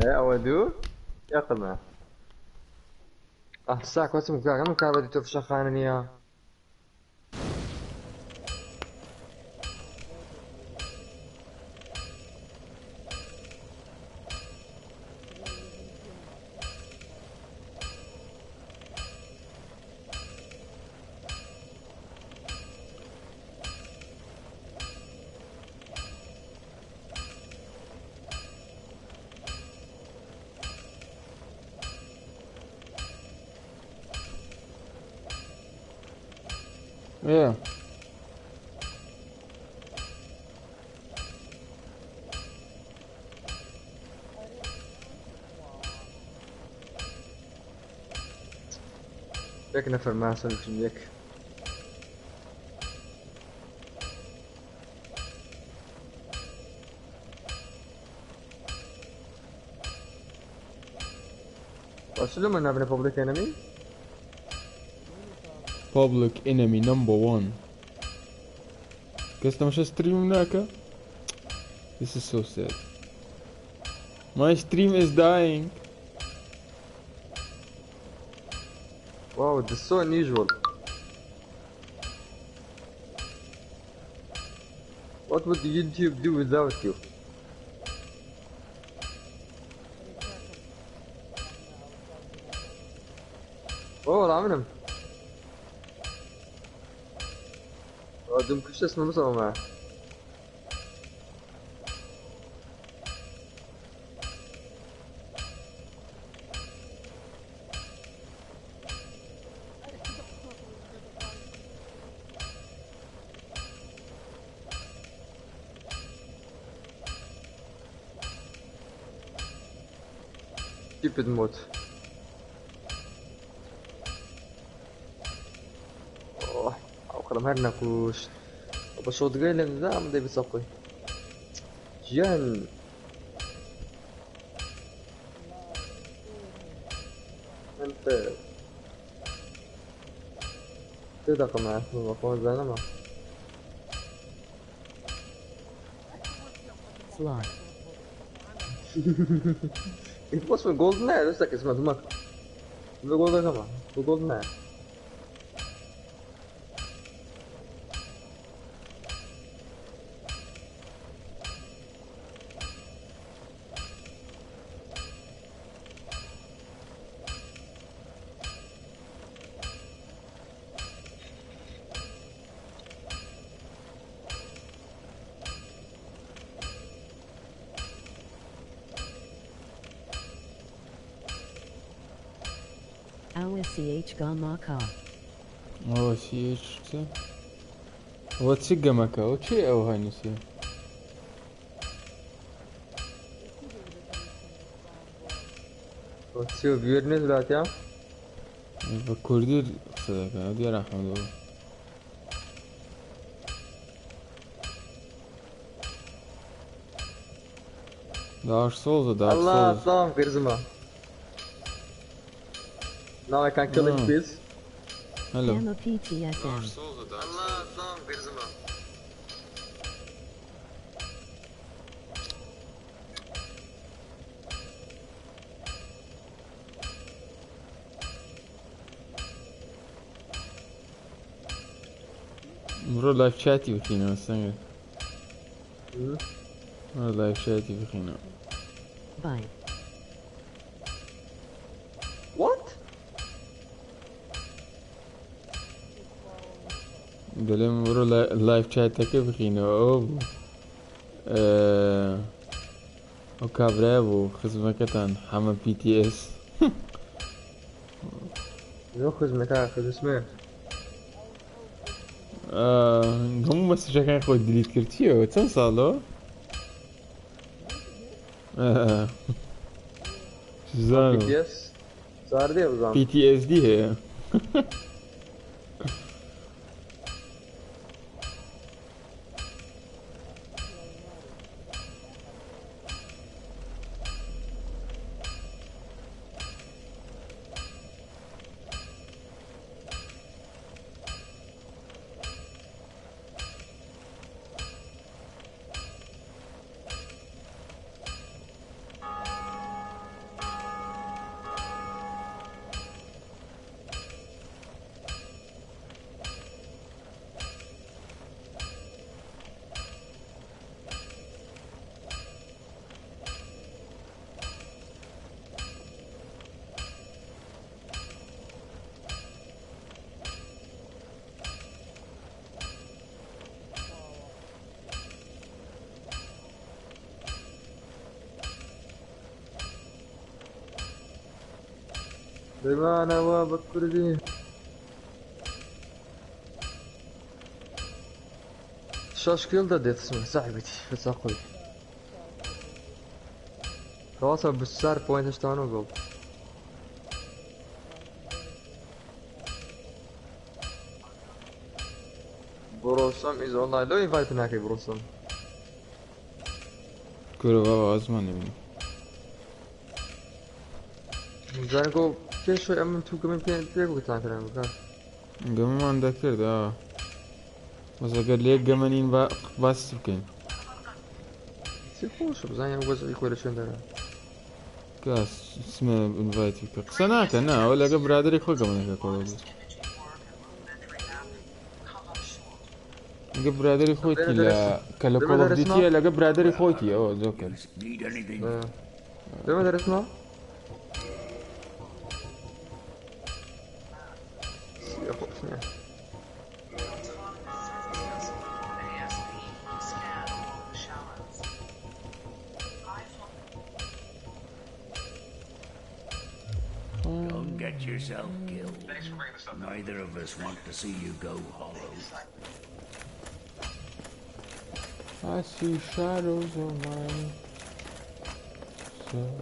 ئەوە یاقمە سا کۆچم کاکەم کابەتی تۆ فشەخانە نییە Yeah. ياك نفر ما سولف ياك وصلوا من ابن public enemy Public enemy number one. Guess مش stream هناك. This is so sad. My stream is dying. Wow, this is so unusual. What would YouTube do without you? Oh, العمرم. دوم كل شيء اسمه مسوي معه. Stupid mod. مرنا كوش بشوط قايل لا مدي بيصفي جان انت تدق معه وقوم زانما Slide. It was من جولد مان لسه اسمه دمك بجولد كمان بجولد مان CH Gamaka. Oh, CH. What's it Gamaka? What's it? Oh, I see. What's your weirdness about ya? الكردي صدق هذه راح نقول DarkSouls or DarkSouls. Allah, salam Kırzıma. Now I can kill him, please. Hello. I'm a PTSM. Allah, salam Kırzıma. مرة لايف شاتي بخينا استنى مرة لايف شاتي بخينا Bye. What? قال مرة لايف شاتي بخينا أوه وكابرابو خزمكتان حما PTS شو خدمتها خذ اسمه هم بس شكاين خود ديليت كرتيه چند سالو زانو PTS صار دي وزان PTSD هي بما نواب الكردي شاش كيل ده ديت اسمه صاحبتي بس اقول تواصل بالسعر بوينت اشتانو جولد بروسم is online لو invite هناك بروسم كورو بابا ازمان يبني زانكو كيف شوي امن تو كمان بيكو كتان كلام كان قمم ما عندك كرد بس اگر ليك قمنين بس بكين سيخوش بزاين وزع يكون شو عندنا كاس اسمه انفايت فيك قصناك انا ولا قبل برادري خوي قمنك كورو قبل برادري خويتي لا كلا كول اوف ديوتي لا قبل برادري خويتي او ذوكر لما درسنا Don't get yourself killed. Neither of us want to see you go hollow. I see shadows on my soul.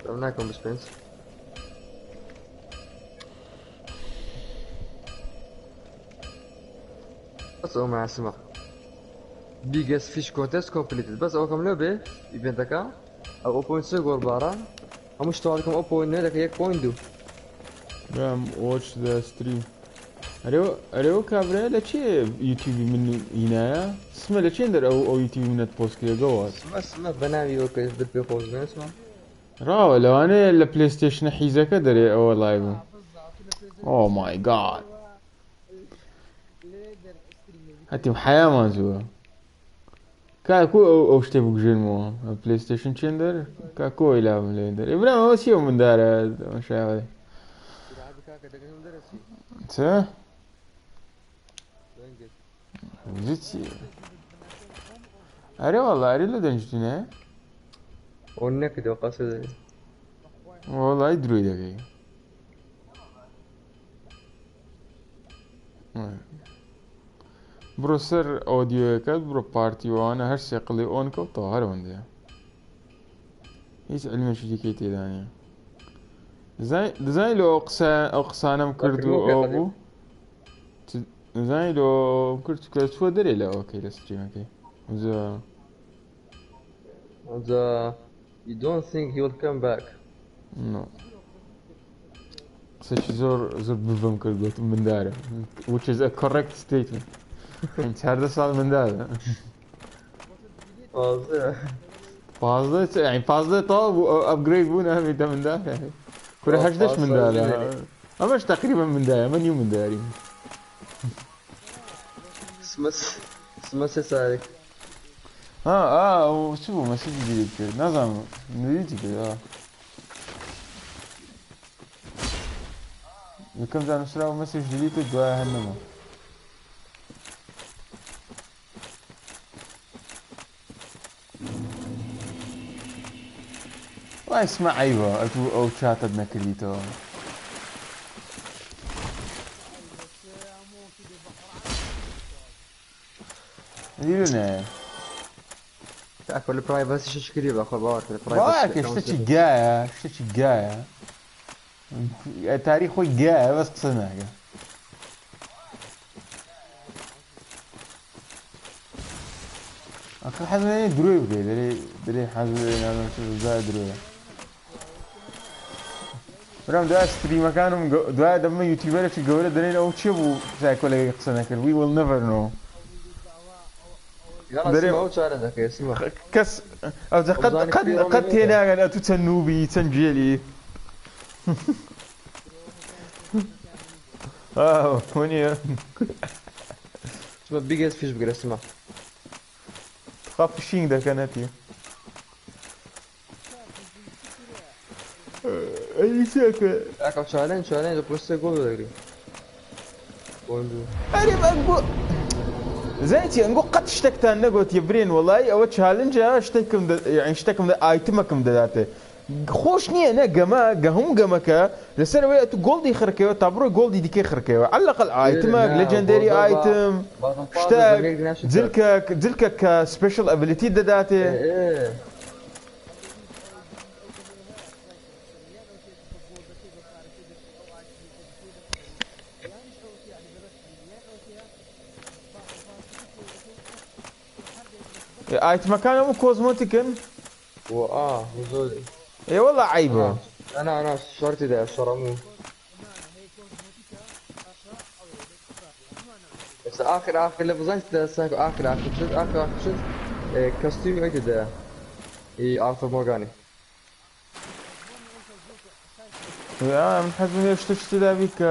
رمناكم بسبنس بس هو مع السماء biggest fish contest completed بس هو كم لعبة ايفنت كا او 0.6 بارا هم اشتغلكم 0.9 لك 1.2 Ram, watch the stream. أريو كابرا لشي يوتيوب من هنا اسمه لشي ندر أو يوتيوب من البوست كي جوات. اسمع بنامي اوكي بدي بيخوز من اسمع راو لو أنا البلاي ستيشن حيزة كدري أو لايفو. Oh my god. هاتي محيا ما زوا. كاكو أو شتبوك جنمو البلاي ستيشن شندر كاكو يلعب من ليندر. إبراهيم هو شيء من داره مش عارف. ت جيتي أري والله أري لو دنجتنا ونك دو قصد والله يدري دقيقة برو سر أوديو كات برو بارتي وأنا هرشي قلي أون كو طاهر وندي هيس علم شو كيتي دانية دزاين لو أقصانم كردو أبو زين لو كنت شو دري لا اوكي لستريم اوكي the you don't think he will come back no such زور بفهم كرقوت من داره which is a correct statement انت هذا صار من داره فاضل يعني فاضل طاب وابجريد بونا من داره يعني كل حاجه من داره اماش تقريبا من داره من يوم من داري اسمس سارك وشوفوا مسج جديد كده نظام نريد كده يكم ذا نشرا مسج جديد دعاء هنما واسمع ايوه او شات نكليتو يلونه اكل برايفسي شو قريب اخو بارك برايفسي اشتكي جايه تاريخه جايه بس قصنا اخر حاجه دروي بقى دري حاجه انا شو زاد دروي برام ده ستريم كانوا ده دم يوتيوبر في جوله درين او تشبو زي كل قصنا كل وي ويل نيفر نو دريم ذاك اسمه كس قد هنا انا تنوبي تنجيلي هوني شو بيجز فيش بقدر اسمع خاف شينج ده كانت اي ساكا اكو challenge بس جول داري بوندو اري بقول زيتي نقول قد اشتكت انا قلت يبرين والله او تشالنج اشتكم يعني اشتكم ايتمكم داته خوش ني انا جما هم جمكا لسنه وقت جولدي خركيو تابرو جولدي ديكي خركيو على الاقل ايتمك ليجندري ايتم اشتاق زلكك سبيشال ابيليتي داته ايه ايتم كان مو كوزموتيكن وزودي اي والله عيبه انا شرطي ده شرموه بس اخر اللي بظنت ساكو اخر شد كاستيوم ايت ده اي ارثر مورغاني يا من حزم ايش تشتري بيك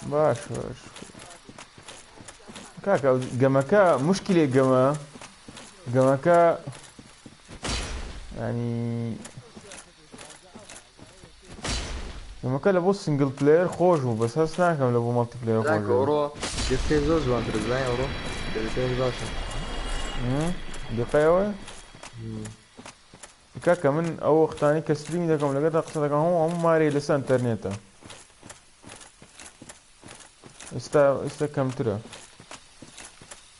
باش كاكا جمكا مشكلة جمكا يعني جمكا لبو سنجل بلاير خوشو بس هسه ناكم لبو مالتي بلاير ذاك خوشو اورو يفتي زوز وانت رزاين اورو يفتي باشا دقيقة كاكا من او اختاني كستريم داكم لقيت اقصد هم ماري لسه انترنتا استا كم ترى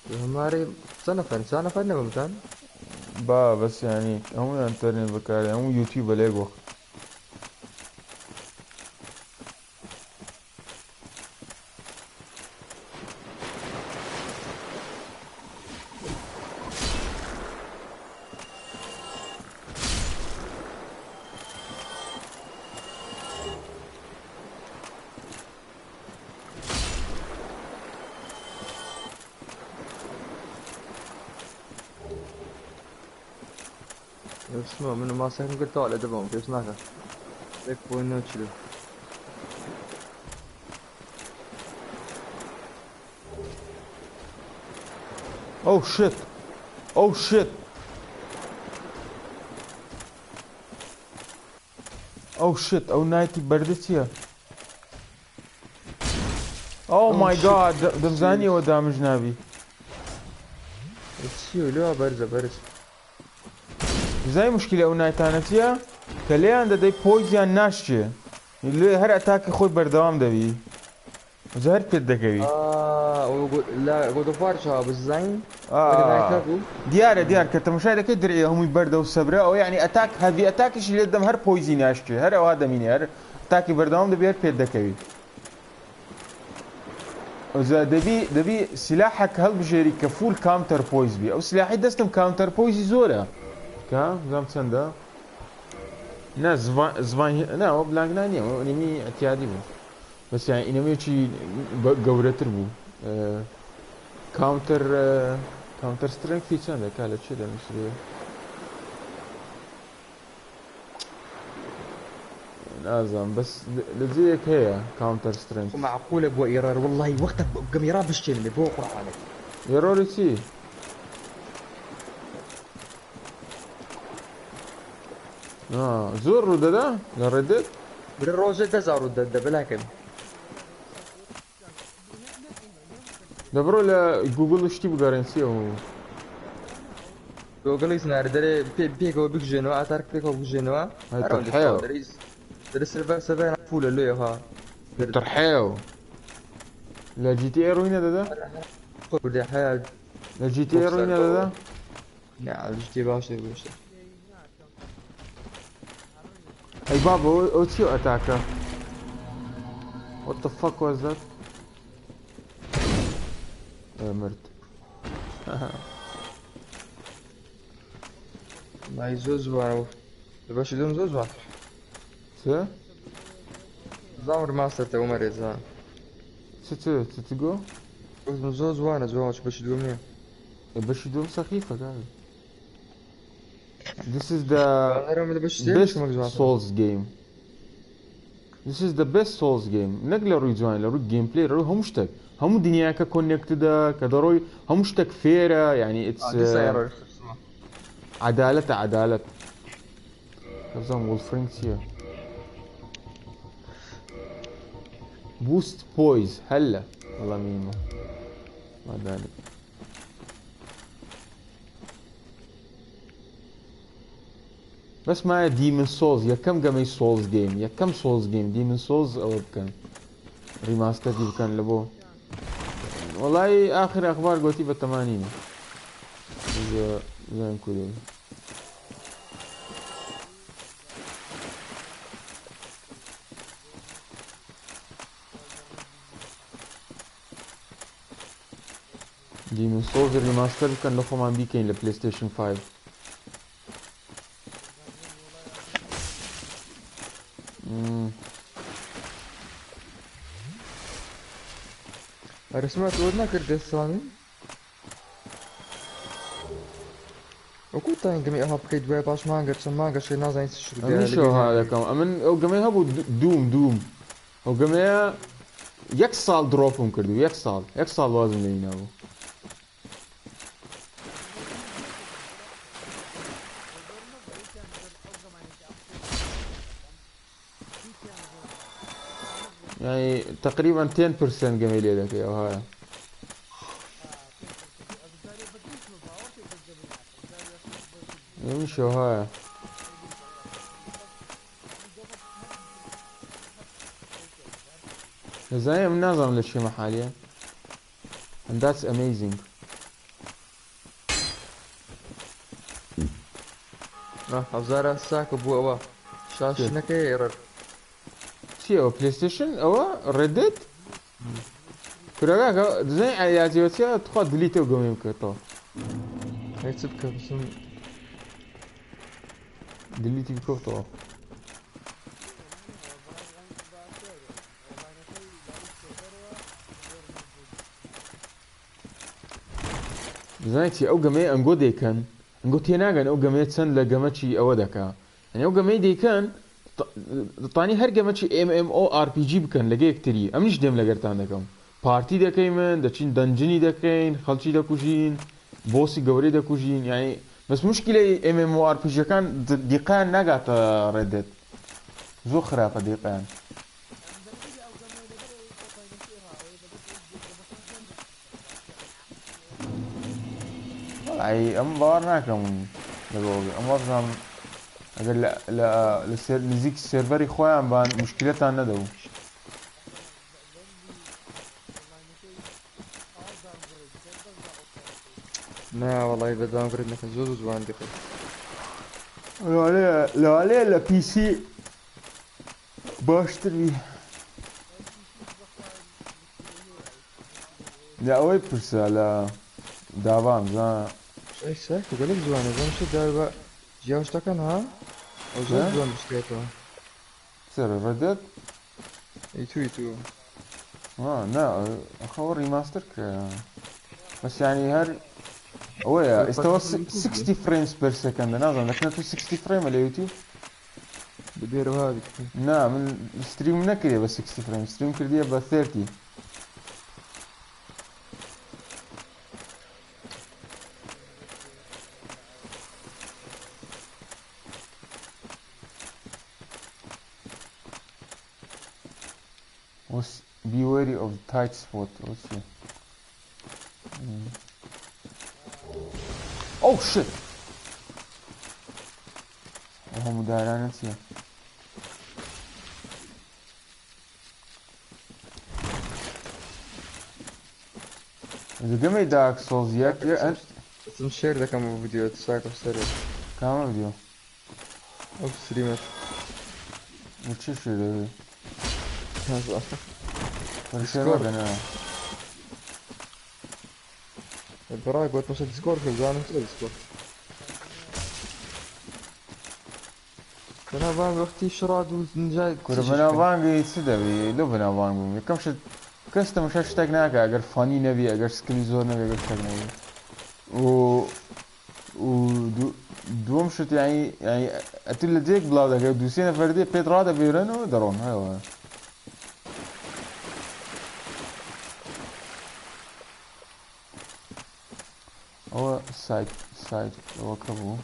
हमारे सनफन ने बमतान با بس يعني هم انترنت بكاري هم يوتيوب ليجو اسمه من ما ساكن قلت طالع دبهم كيف اسمعك ليك بوينو تشلو اوه شيت اوه شيت اوه شيت او نايتي بردتيا اوه ماي جاد دمزاني ودامج نابي تشيو لو برز زي مشكلة او نايتانتيا كليان داي بويزيان ناشتي اللي هر اتاكي خوي بردوام دبي زهر كدكوي لا قد فارشها بالزين ديار كنت مشاهده كدري هم يبردوا السبره او يعني اتاك هذه اتاكش اللي قدام هر بويزين اشتي هر هذا مين هر اتاكي بردوام دبي هر كدكوي وإذا دبي سلاحك هل بجري كفول كاونتر بويز بي او سلاحي دستم كاونتر بويزي زورا كا زعما سندا ناس زبان نا بلاك نانيا انمي اعتيادي بو بس يعني انمي شي قورتر بو كاونتر سترينث في سنة كانت شي مصرية لازم بس لزيك هي كاونتر سترينث معقولة بو ايرار والله وقتها بقى يراب بالشيء بو قرع عليك يروري سي زور رد ده لا ردت بالروزة تزار رد بلاكن دبرو لا جوجل اشتي بغارنسي او جوجل يسنار دري بيكو بيك جنوا اتارك بيكو بيك جنوا هاي ترحيو دري سيرفر سيرفر فول اللي ها ترحيو لا جي تي اي روينا ده بدي حياة لا جي تي اي روينا ده لا جي تي باش يقولش اي بابا او تشيو اتاكا what the fuck was that مرت. ما يزوز وانا باش يدوم زوز وانا سه؟ زامر ماستر تو مريض زان تتقو؟ زوز وانا زوج باش يدوم نيه باش يدوم سخيفة قاعد. This is the best Souls game. This is the best Souls game. نقل روي جوان لروي جيم بلاي لروي همشتك هم دنيا ككونكتدا كدروي همشتك فيرا يعني it's عدالة كذا والفرنكس here. بوست بويز هلا والله ميمو ما ذلك. بس ما ديمن سولز يا كم قمي سولز جيم يا كم سولز جيم ديمن سولز او بكن ريماستر دي بكن لبو والله اخر اخبار قلتي ب80 زي كله. ديمن سولز ريماستر كان لو فما بي كاين لبلاي ستيشن 5. رسمات ودنا كردستاني وكنت قمي اهاب كيد بي باش مانجا شي نازين تشرو امن شو هذا كم امن او قمي هبو دوم او قمي يك سال دروبهم كردو يك سال لازم لينا ابو يعني تقريبا 10% قمي لي ذاك يا هاي شو هاي زي منظم للشي محاليا and that's amazing. هزارة الساك ابو ابا شاشنا كيرر شي او بلاي ستيشن او ردت كراغا زي عياتي وتيا تخوض دليتو قومي مكتو هاي تبكى بس دليتي بكوتو زايتي او قمي انقو ديكن انقو تيناغن او قمي تسن لقمتشي او دكا يعني او قمي ديكن طاني هر قمتشي ام ام او ار بي جي بكن لقيك تري امنش ديم لقرتان دكم بارتي دكاي من دچين دنجني دكاين خلشي دكوجين بوسي قوري دكوجين يعني بس مشكلة ام ام او ار بي جي كان ديقان نقاط ردت زو خرافة ديقان اي ام بارناكم دقوقي ام وصلنا اگر لا نزيك السيرفر اخوان بان مشكلتها ندو لا والله اذا دام قرينا زوز عندي لو عليه لا بي سي باشتري لا وي برسا لا دافام زا ايش ساك قالك زوانه زين شو دار جاوش تكن ها او زوان بسكيتو سر ردت يتو لا اخو ريماستر بس يعني هر ويا استوى 60 فريمز بير سكند نظن لكن 60 فريم على يوتيوب بديروا هذيك لا من ستريم نكري بس 60 فريم ستريم كرديه ب 30 be wary of the tight spot. What's here? Oh shit! Oh مدارا نسيه. إذا قمي دارك سولز ياك أنت تنشير ده كم فيديو تساعد بسرعة كم فيديو؟ أو ستريمات وتشوف شو ده؟ هذا فرشة ما بنا براي قلت مش ديسكورد في الجانب مش ديسكورد. انا بان وقتي شراد ونجاي كورا بنا بانگی سدوی لو بنا بانگو کم شد کست مش هشتگ نکه اگر فانی نبی اگر سکلی زور نبی اگر هشتگ نبی و دوم شد يعني اتل ديك بلا ده دوسينا فردي بيترا ده بيرنو درون هاي هو سايد هو كبو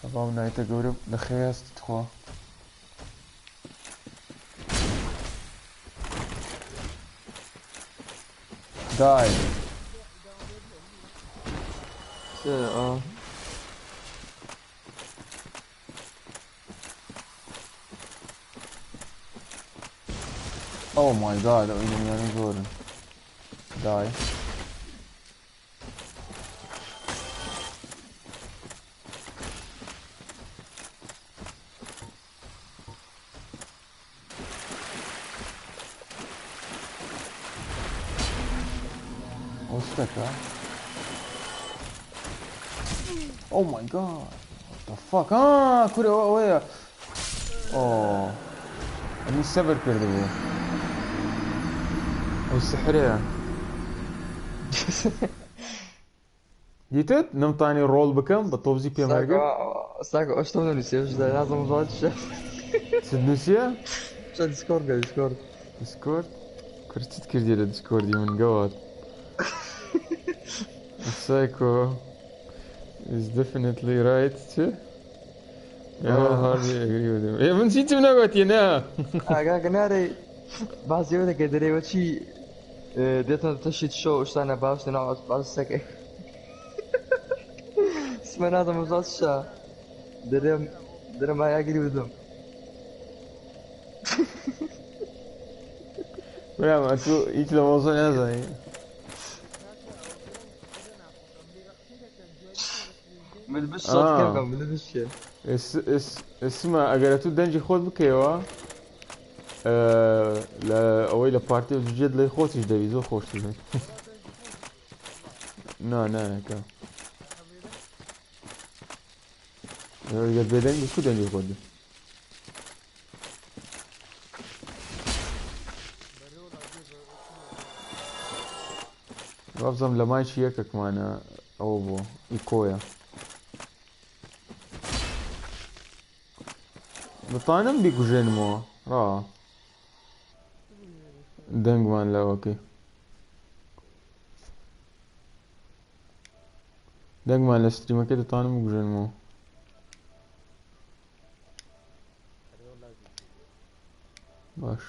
طبعا نايت قرب لخياس تخوا داي Oh my god, o inanıyorum zor. Die. What's that guy? Oh my god. What the fuck? Ah, kure oya. Oh. أنا سبر كردو. والسحرية جيتت نمطاني رول بكم بطوبزي بيا مرقب ساكو اشتغل نسيوش ده لازم نفوت سدنسيا شو ديسكورد ديسكورد ديسكورد كرتت كردي ديسكوردي من قوات Psycho is definitely right too. I wholeheartedly agree with him. يا نسيت من قوات ينا قاعد ناري بعض يوم كدري وشي ديتنا تشيت شو اشتغلنا باوش نقعد بعض السكة اسمه هذا مزاج شا درم I agree with them. ولا ما تو hiç de olsa ne zaten. ملبس صوت كم ملبس شيء اسمع اگر تو دنجی خود بکیوا لا اویل پارتی جد لی خوشش دوی زو خوش دوی نه که یا بدنجی کو دنجی خود رابزم لمای چیه که کمانه او بو ایکویا بطانم بيكو جينمو دنگ مان لا اوكي دنگ مان لا ستريم كده طانم بيكو جينمو باش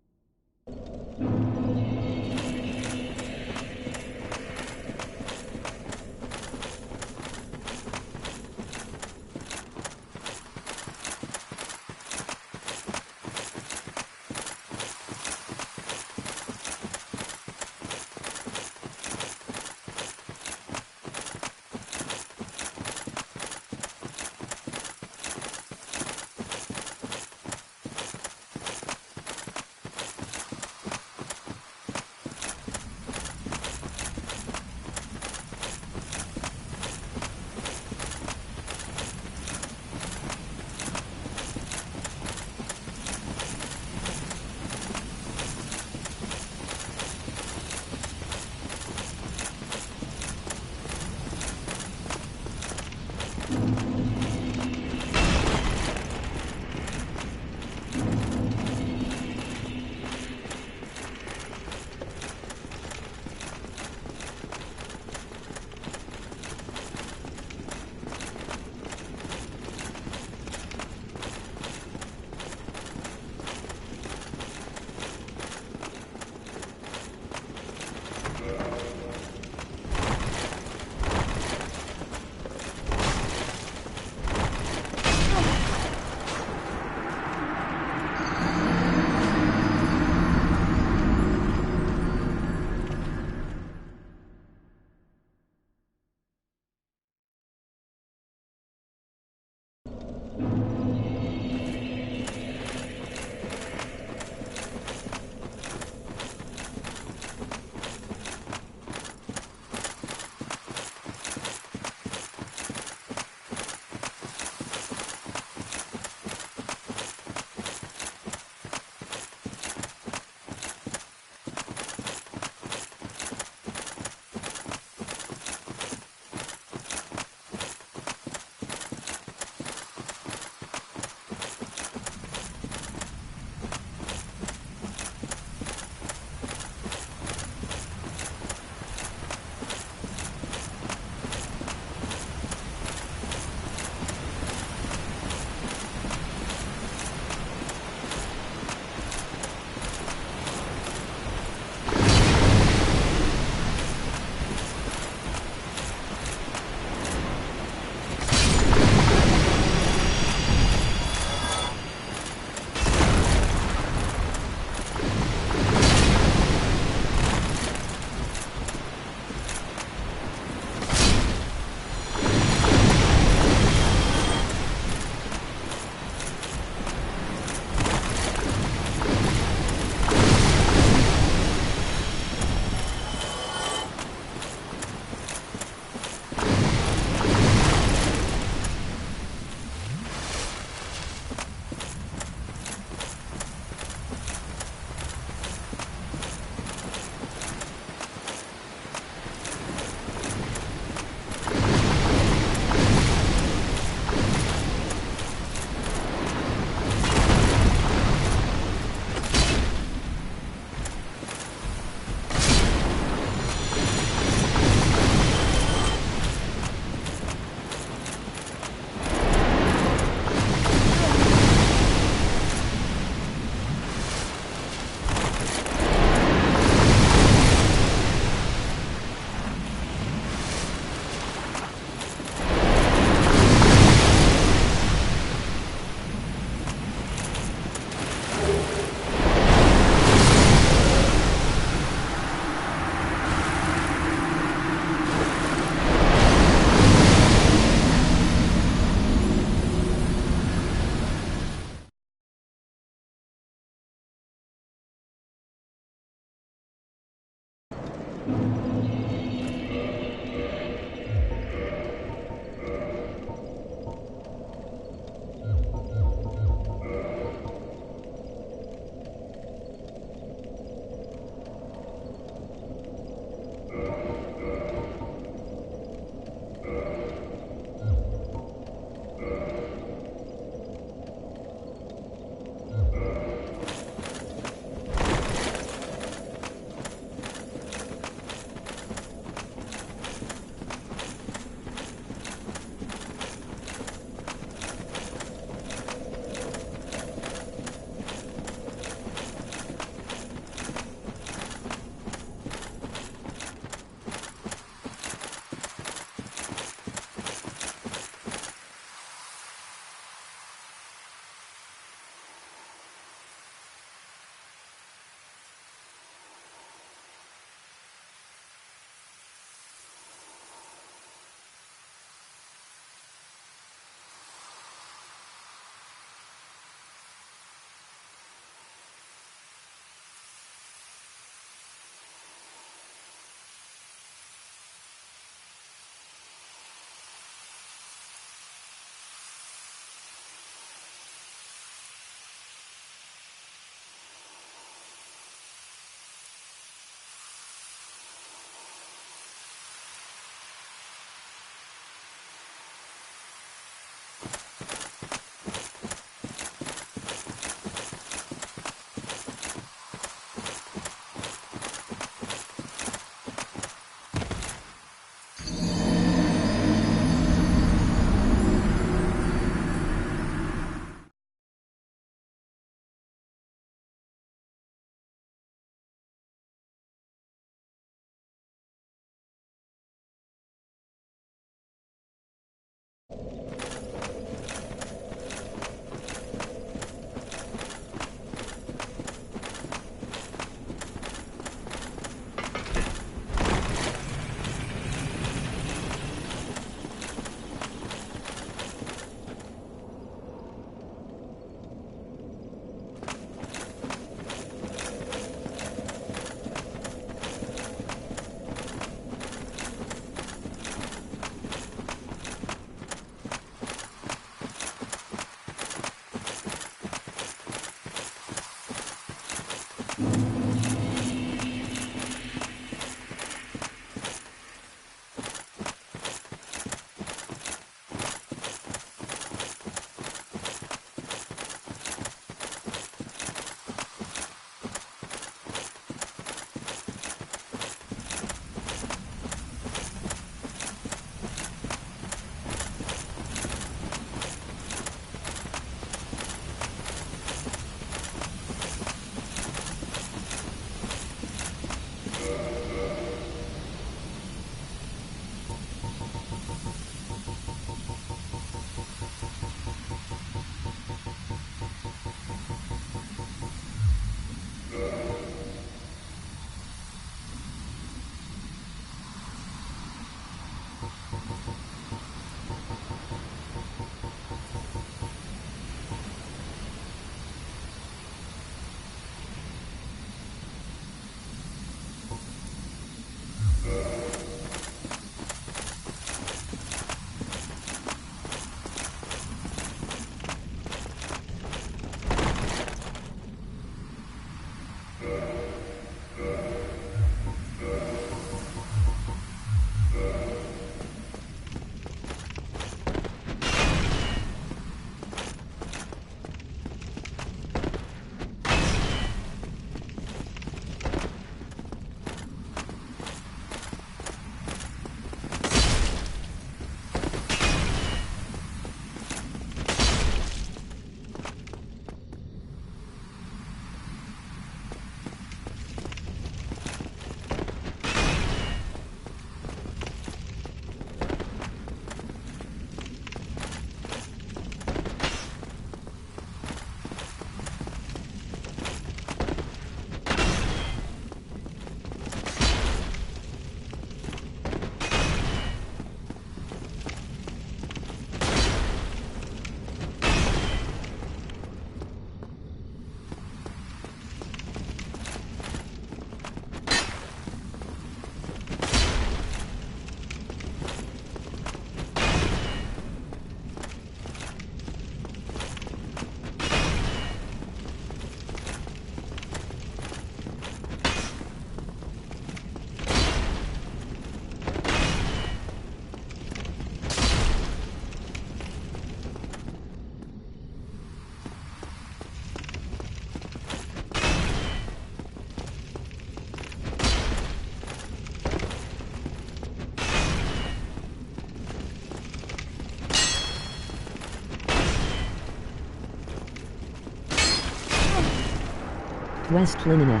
West Linina.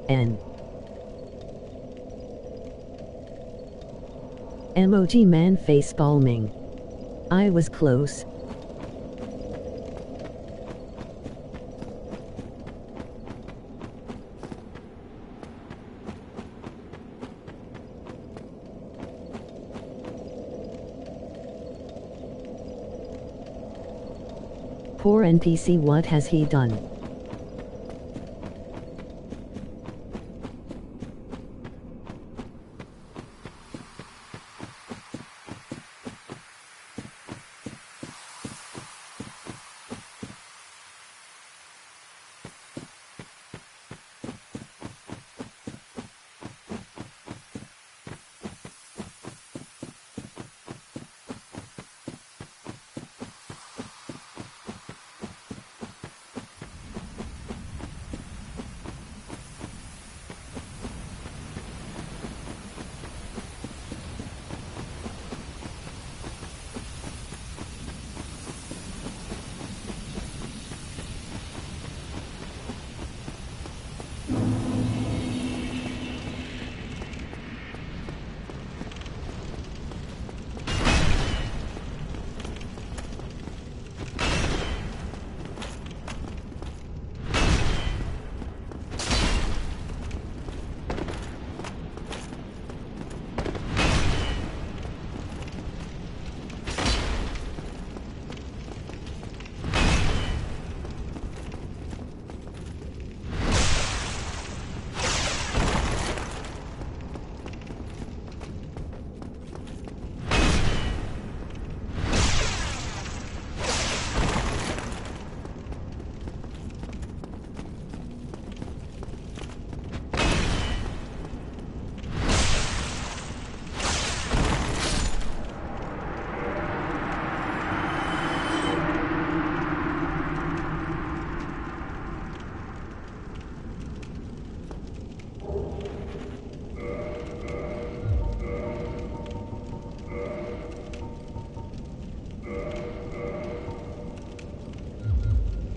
N. Emoji man face palming. I was close. Poor NPC, what has he done?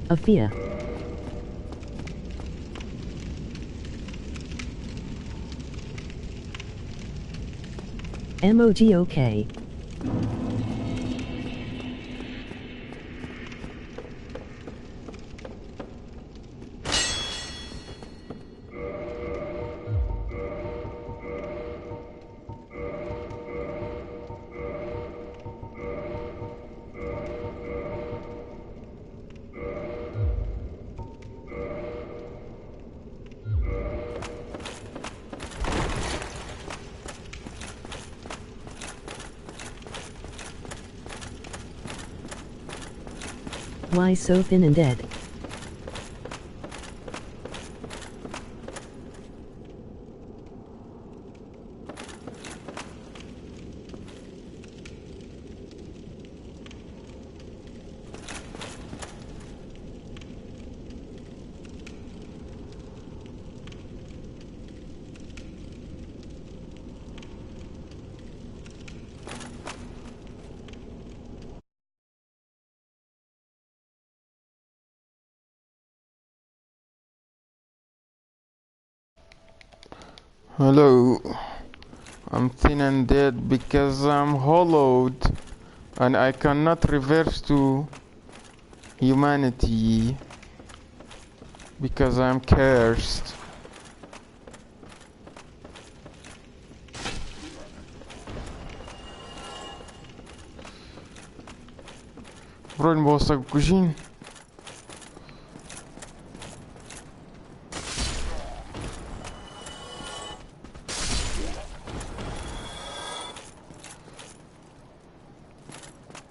Afia. Emoji okay. Why so thin and dead? Hello. I'm thin and dead because I'm hollowed and I cannot reverse to humanity because I'm cursed. Bro, nie było z tego kuzin?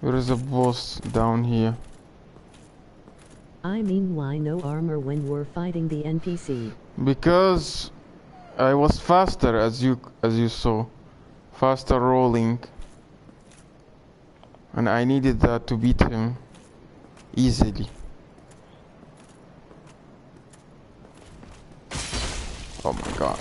There is a boss down here. I mean, why no armor when we're fighting the NPC? Because I was faster, as you saw, faster rolling, and I needed that to beat him. easily. Oh my god.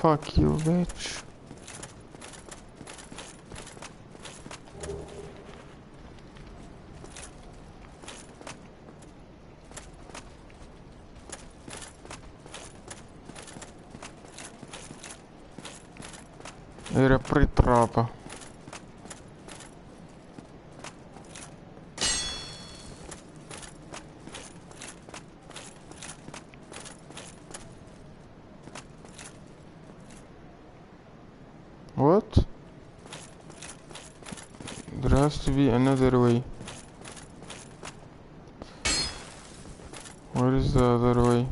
Fuck you, bitch. Era притрапа. What? There has to be another way. Where is the other way?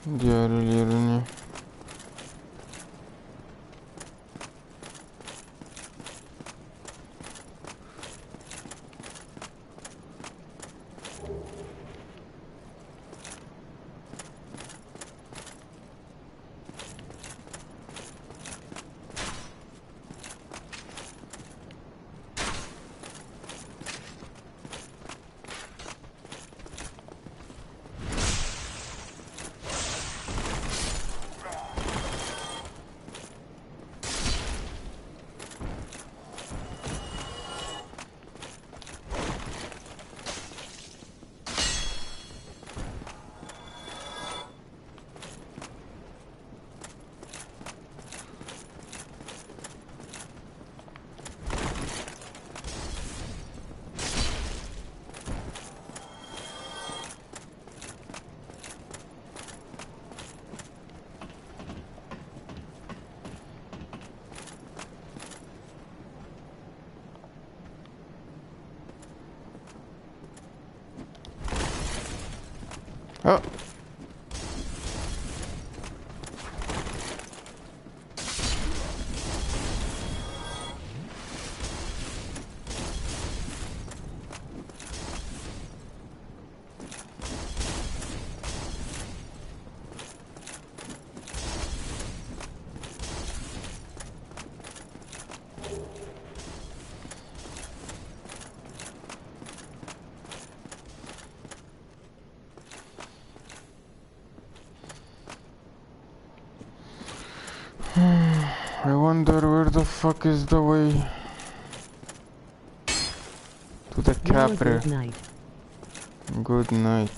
Diğer yerini. Oh. I wonder where the fuck is the way to the Now a Capri. good night. Good night.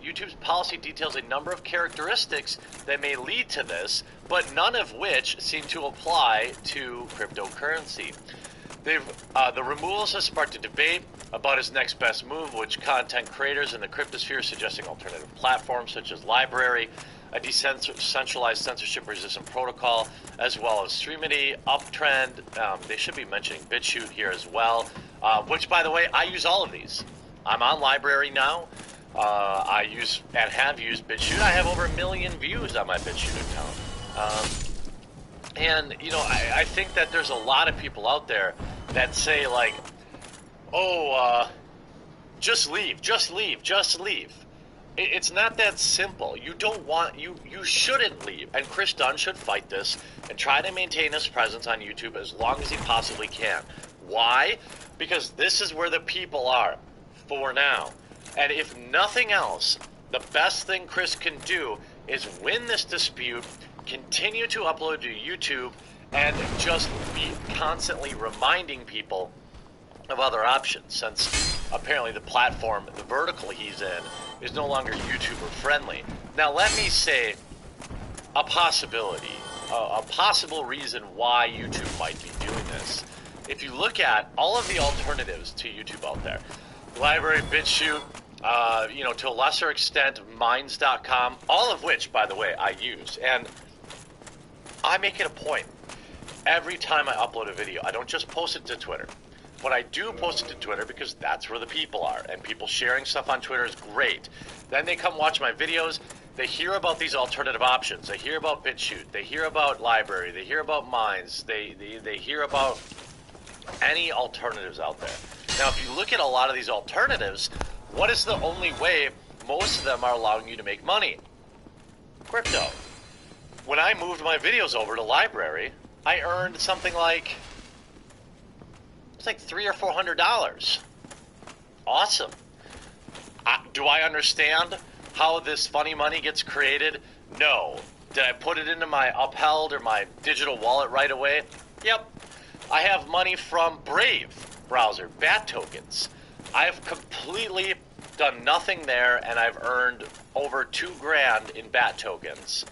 YouTube's policy details a number of characteristics that may lead to this, but none of which seem to apply to cryptocurrency. The removals have sparked a debate about his next best move, which content creators in the cryptosphere suggesting alternative platforms such as Library, a decentralized censorship-resistant protocol, as well as Streamity, Uptrend. They should be mentioning BitChute here as well, which, by the way, I use all of these. I'm on Library now. I use and have used BitChute. I have over 1 million views on my BitChute account. And, you know, I think that there's a lot of people out there that say, like, oh, just leave, just leave, just leave. It's not that simple. You don't want, you shouldn't leave. And Chris Dunn should fight this and try to maintain his presence on YouTube as long as he possibly can. Why? Because this is where the people are for now. And if nothing else, the best thing Chris can do is win this dispute, continue to upload to YouTube, and just be constantly reminding people of other options, since apparently the platform, the vertical he's in, is no longer YouTuber friendly. Now let me say a possibility, a possible reason why YouTube might be doing this. If you look at all of the alternatives to YouTube out there, Library, BitChute, you know, to a lesser extent, Minds.com, all of which, by the way, I use. And I make it a point, every time I upload a video, I don't just post it to Twitter, but I do post it to Twitter because that's where the people are, and people sharing stuff on Twitter is great. Then they come watch my videos, they hear about these alternative options, they hear about BitChute, they hear about Library, they hear about Minds, they hear about any alternatives out there. Now, if you look at a lot of these alternatives, what is the only way most of them are allowing you to make money? Crypto. When I moved my videos over to Library, I earned something like, it's like $300 or $400. Awesome. Do I understand how this funny money gets created? No. Did I put it into my Upheld or my digital wallet right away? Yep. I have money from Brave browser, BAT tokens. I've completely done nothing there, and I've earned over $2,000 in BAT tokens.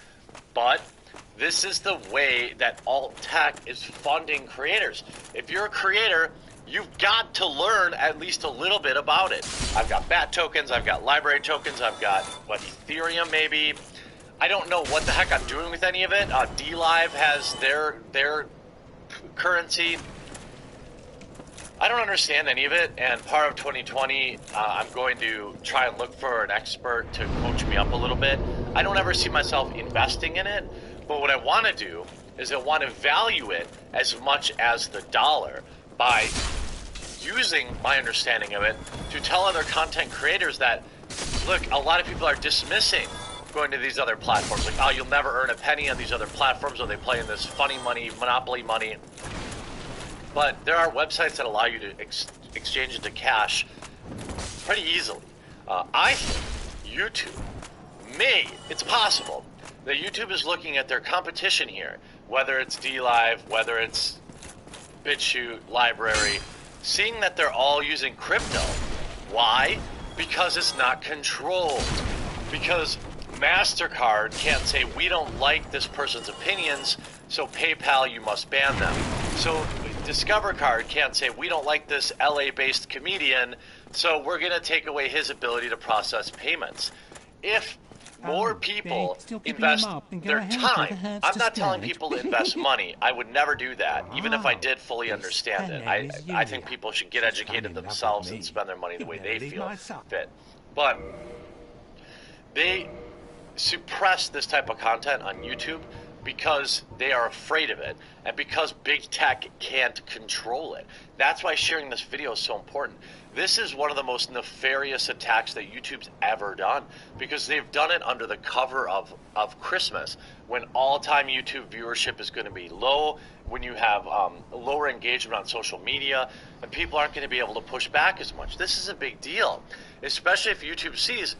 But this is the way that alt tech is funding creators. If you're a creator, you've got to learn at least a little bit about it. I've got BAT tokens, I've got Library tokens, I've got, what, Ethereum maybe? I don't know what the heck I'm doing with any of it. DLive has their currency. I don't understand any of it, and part of 2020, I'm going to try and look for an expert to coach me up a little bit. I don't ever see myself investing in it, but what I want to do is I want to value it as much as the dollar by using my understanding of it to tell other content creators that, look, a lot of people are dismissing going to these other platforms. Like, oh, you'll never earn a penny on these other platforms, or they play in this funny money, monopoly money. But there are websites that allow you to exchange it to cash pretty easily. I think YouTube it's possible that YouTube is looking at their competition here, whether it's DLive, whether it's BitChute, Library, seeing that they're all using crypto. Why? Because it's not controlled. Because MasterCard can't say, we don't like this person's opinions, so PayPal, you must ban them. So Discover Card can't say, we don't like this LA-based comedian, so we're going to take away his ability to process payments. If more people invest their time, I'm not telling people to invest money. I would never do that, even if I did fully understand it. I think people should get educated themselves and spend their money the way they feel fit. But they suppress this type of content on YouTube because they are afraid of it, and because big tech can't control it. That's why sharing this video is so important. This is one of the most nefarious attacks that YouTube's ever done, because they've done it under the cover of Christmas, when all-time YouTube viewership is going to be low, when you have lower engagement on social media, and people aren't going to be able to push back as much. This is a big deal, especially if YouTube sees,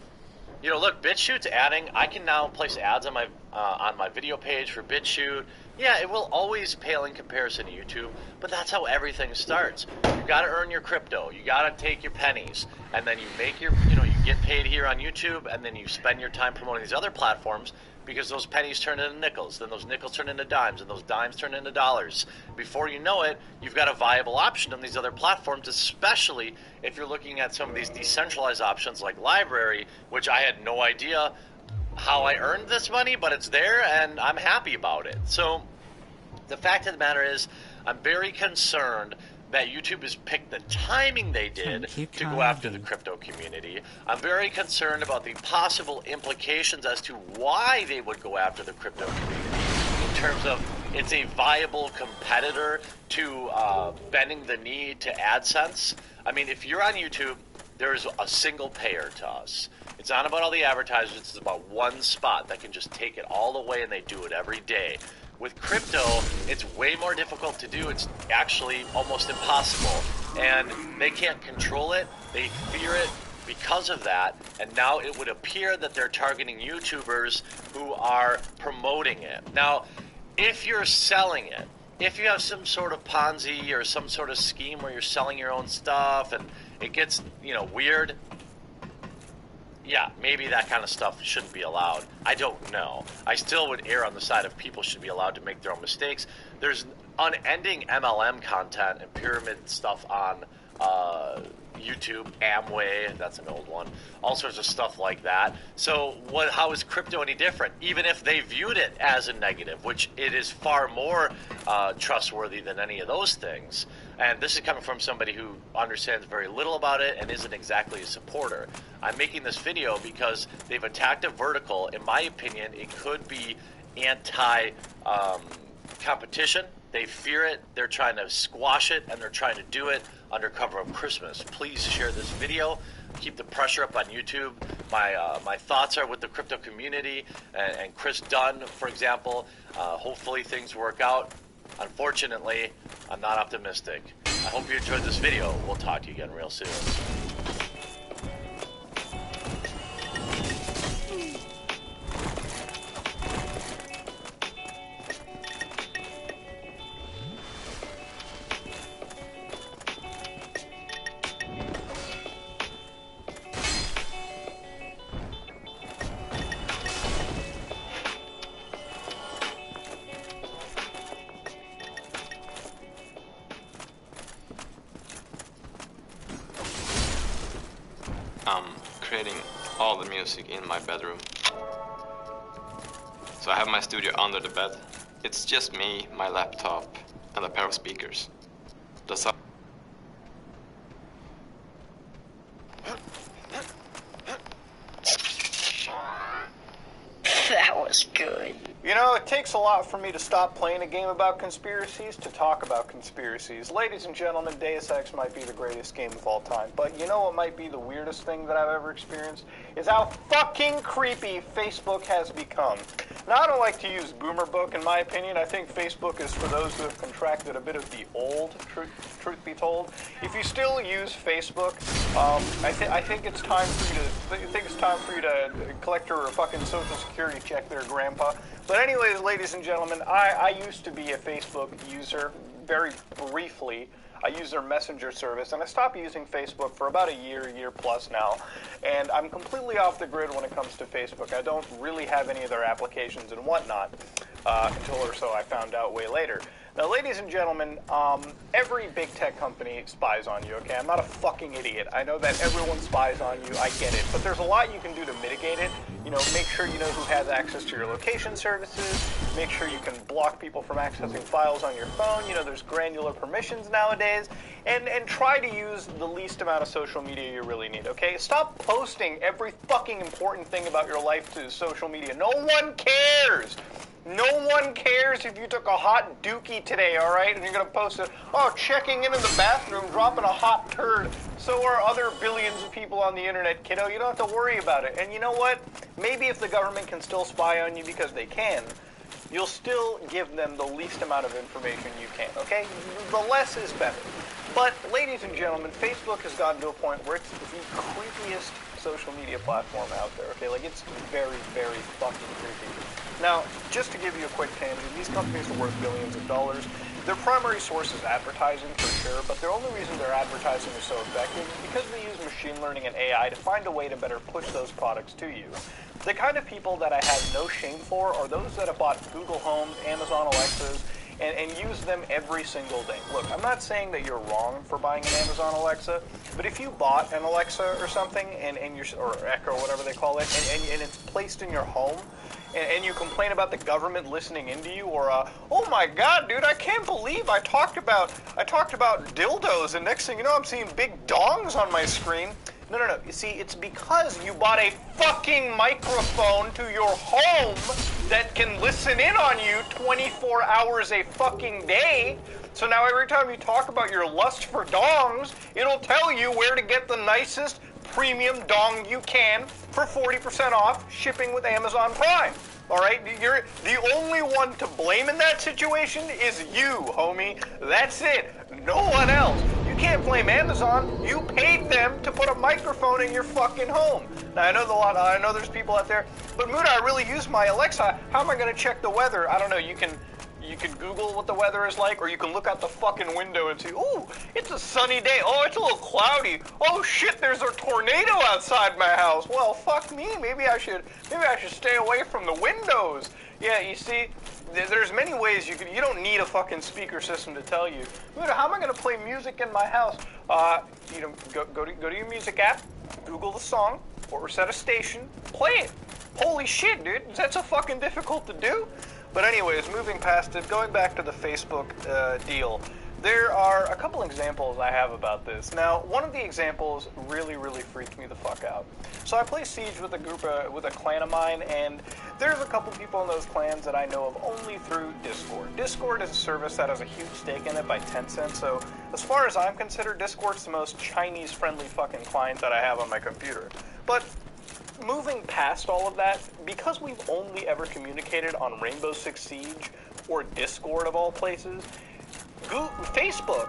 you know, look, BitChute's adding. I can now place ads on my video page for BitChute. Yeah, it will always pale in comparison to YouTube, but that's how everything starts. You got to earn your crypto. You got to take your pennies, and then you make your, you know, you get paid here on YouTube, and then you spend your time promoting these other platforms, because those pennies turn into nickels, then those nickels turn into dimes, and those dimes turn into dollars. Before you know it, you've got a viable option on these other platforms, especially if you're looking at some of these decentralized options like Library, which I had no idea how I earned this money, but it's there, and I'm happy about it. So the fact of the matter is, I'm very concerned that YouTube has picked the timing they did to go after the crypto community. I'm very concerned about the possible implications as to why they would go after the crypto community, in terms of it's a viable competitor to bending the knee to AdSense. I mean, if you're on YouTube, there's a single payer to us. It's not about all the advertisers, it's about one spot that can just take it all the way, and they do it every day. With crypto, it's way more difficult to do. It's actually almost impossible. And they can't control it. They fear it because of that. And now it would appear that they're targeting YouTubers who are promoting it. Now, if you're selling it, if you have some sort of Ponzi or some sort of scheme where you're selling your own stuff and it gets, weird, yeah, maybe that kind of stuff shouldn't be allowed. I don't know. I still would err on the side of people should be allowed to make their own mistakes. There's unending MLM content and pyramid stuff on YouTube, Amway, that's an old one, all sorts of stuff like that. So how is crypto any different? Even if they viewed it as a negative, which it is far more trustworthy than any of those things. And this is coming from somebody who understands very little about it and isn't exactly a supporter. I'm making this video because they've attacked a vertical. In my opinion, it could be anti-competition. They fear it, they're trying to squash it, and they're trying to do it under cover of Christmas. Please share this video. Keep the pressure up on YouTube. My thoughts are with the crypto community and Chris Dunn, for example. Hopefully things work out. Unfortunately, I'm not optimistic. I hope you enjoyed this video. We'll talk to you again real soon. Creating all the music in my bedroom. So I have my studio under the bed. It's just me, my laptop, and a pair of speakers. That's all. That was good. You know, it takes a lot for me to stop playing a game about conspiracies to talk about conspiracies. Ladies and gentlemen, Deus Ex might be the greatest game of all time, but you know what might be the weirdest thing that I've ever experienced? Is how fucking creepy Facebook has become. Now, I don't like to use boomer book, in my opinion. I think Facebook is for those who have contracted a bit of the old, truth be told. If you still use Facebook, I think it's time for you to collect your fucking social security check there, Grandpa. But anyways, ladies and gentlemen, I used to be a Facebook user very briefly. I use their messenger service, and I stopped using Facebook for about a year plus now. And I'm completely off the grid when it comes to Facebook. I don't really have any of their applications and whatnot until or so I found out way later. Now, ladies and gentlemen, every big tech company spies on you, okay? I'm not a fucking idiot. I know that everyone spies on you. I get it. But there's a lot you can do to mitigate it. You know, make sure you know who has access to your location services. Make sure you can block people from accessing files on your phone. You know, there's granular permissions nowadays. And try to use the least amount of social media you really need, okay? Stop posting every fucking important thing about your life to social media. No one cares. No one cares if you took a hot dookie today, all right? And you're going to post it, oh, checking in the bathroom, dropping a hot turd. So are other billions of people on the internet, kiddo. You don't have to worry about it. And you know what? Maybe if the government can still spy on you because they can, you'll still give them the least amount of information you can, okay? The less is better. But, ladies and gentlemen, Facebook has gotten to a point where it's the creepiest social media platform out there, okay? Like, it's very, very fucking creepy. Now, just to give you a quick tangent, these companies are worth billions of dollars. Their primary source is advertising for sure, but the only reason their advertising is so effective is because they use machine learning and AI to find a way to better push those products to you. The kind of people that I have no shame for are those that have bought Google Homes, Amazon Alexas, and use them every single day. Look, I'm not saying that you're wrong for buying an Amazon Alexa, but if you bought an Alexa or something, or Echo, whatever they call it, and it's placed in your home, and you complain about the government listening into you, or oh my god, dude, I can't believe I talked about dildos, and next thing you know, I'm seeing big dongs on my screen. No. You see, it's because you bought a fucking microphone to your home that can listen in on you 24 hours a fucking day. So now every time you talk about your lust for dongs, it'll tell you where to get the nicest premium dong you can for 40% off shipping with Amazon Prime. All right? You're the only one to blame in that situation is you, homie. That's it. No one else. You can't blame Amazon. You paid them to put a microphone in your fucking home. Now, I know there's people out there, but Muda, I really use my Alexa. How am I going to check the weather? I don't know. You can Google what the weather is like, or you can look out the fucking window and see, ooh, it's a sunny day. Oh, it's a little cloudy. Oh shit, there's a tornado outside my house. Well, fuck me. Maybe I should stay away from the windows. Yeah, you see, there's many ways you don't need a fucking speaker system to tell you. How am I going to play music in my house? Go to your music app, Google the song, or set a station, play it. Holy shit, dude, that's so fucking difficult to do. But anyways, moving past it, going back to the Facebook deal, there are a couple examples I have about this. Now, one of the examples really, really freaked me the fuck out. So I play Siege with a clan of mine, and there's a couple people in those clans that I know of only through Discord. Discord is a service that has a huge stake in it by Tencent, so as far as I'm concerned, Discord's the most Chinese-friendly fucking client that I have on my computer. But moving past all of that, because we've only ever communicated on Rainbow Six Siege or Discord of all places, Facebook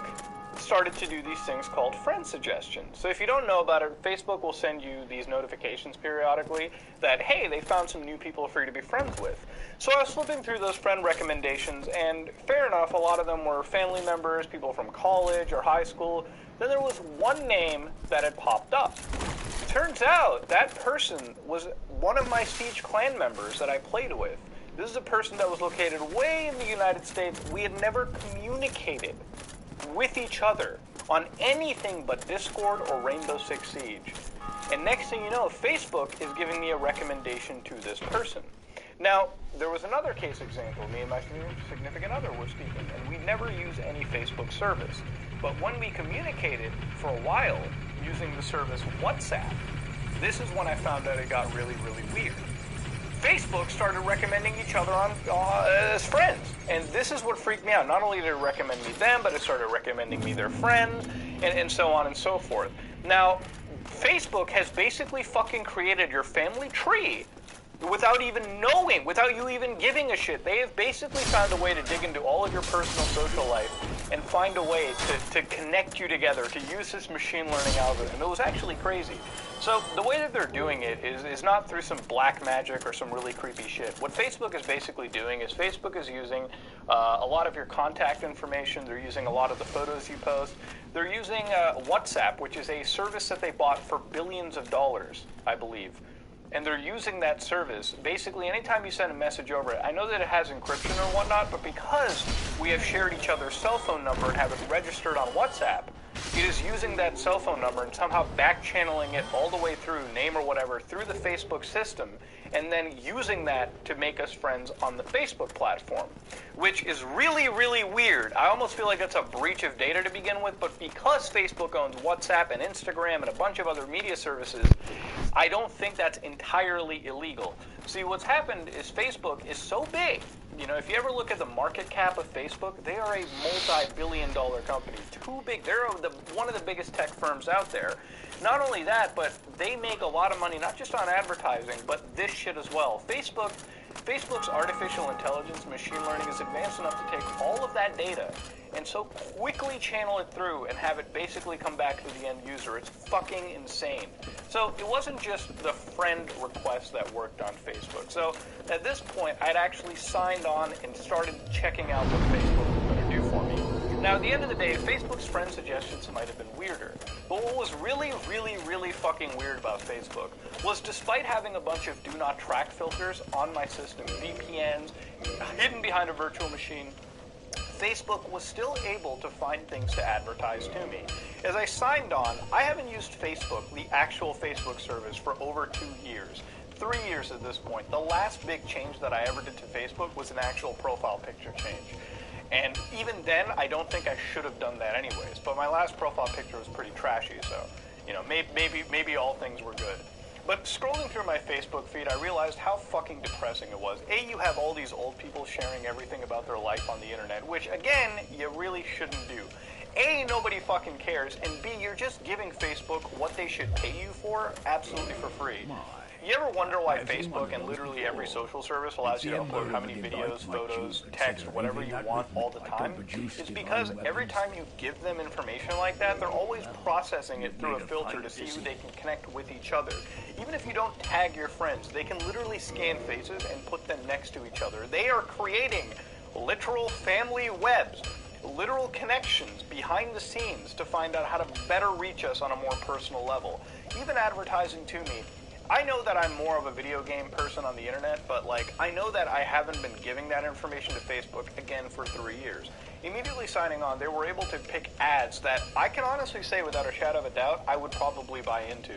started to do these things called friend suggestions. So if you don't know about it, Facebook will send you these notifications periodically that, hey, they found some new people for you to be friends with. So I was flipping through those friend recommendations, and fair enough, a lot of them were family members, people from college or high school. Then there was one name that had popped up. Turns out that person was one of my Siege clan members that I played with. This is a person that was located way in the United States. We had never communicated with each other on anything but Discord or Rainbow Six Siege. And next thing you know, Facebook is giving me a recommendation to this person. Now, there was another case example. Me and my significant other were speaking, and we never used any Facebook service. But when we communicated for a while using the service WhatsApp, this is when I found out it got really, really weird. Facebook started recommending each other as friends. And this is what freaked me out. Not only did it recommend me them, but it started recommending me their friends, and so on and so forth. Now, Facebook has basically fucking created your family tree without even knowing, without you even giving a shit. They have basically found a way to dig into all of your personal social life and find a way to connect you together, to use this machine learning algorithm. It was actually crazy. So the way that they're doing it is not through some black magic or some really creepy shit. What Facebook is basically doing is Facebook is using a lot of your contact information. They're using a lot of the photos you post. They're using WhatsApp, which is a service that they bought for billions of dollars, I believe. And they're using that service. Basically, anytime you send a message over it, I know that it has encryption or whatnot, but because we have shared each other's cell phone number and have it registered on WhatsApp, it is using that cell phone number and somehow back-channeling it all the way through, name or whatever, through the Facebook system, and then using that to make us friends on the Facebook platform, which is really, really weird. I almost feel like that's a breach of data to begin with, but because Facebook owns WhatsApp and Instagram and a bunch of other media services, I don't think that's entirely illegal. See, what's happened is Facebook is so big. You know, if you ever look at the market cap of Facebook, they are a multi-billion-dollar company. Too big. They're one of the biggest tech firms out there. Not only that, but they make a lot of money, not just on advertising, but this shit as well. Facebook's artificial intelligence, machine learning is advanced enough to take all of that data and so quickly channel it through and have it basically come back to the end user. It's fucking insane. So it wasn't just the friend request that worked on Facebook. So at this point, I'd actually signed on and started checking out what Facebook was going to do for me. Now, at the end of the day, Facebook's friend suggestions might have been weirder. But what was really, really, really fucking weird about Facebook was despite having a bunch of do not track filters on my system, VPNs, hidden behind a virtual machine, Facebook was still able to find things to advertise to me. As I signed on, I haven't used Facebook, the actual Facebook service, for over 2 years. 3 years at this point. The last big change that I ever did to Facebook was an actual profile picture change. And even then, I don't think I should have done that anyways. But my last profile picture was pretty trashy, so, you know, maybe all things were good. But scrolling through my Facebook feed, I realized how fucking depressing it was. A, you have all these old people sharing everything about their life on the internet, which, again, you really shouldn't do. A, nobody fucking cares, and B, you're just giving Facebook what they should pay you for absolutely for free. You ever wonder why Facebook and literally every social service allows you to upload how many videos, photos, text, whatever you want all the time? It's because every time you give them information like that, they're always processing it through a filter to see who they can connect with each other. Even if you don't tag your friends, they can literally scan faces and put them next to each other. They are creating literal family webs, literal connections behind the scenes to find out how to better reach us on a more personal level. Even advertising to me. I know that I'm more of a video game person on the internet, but like, I know that I haven't been giving that information to Facebook again for 3 years. Immediately signing on, they were able to pick ads that I can honestly say without a shadow of a doubt, I would probably buy into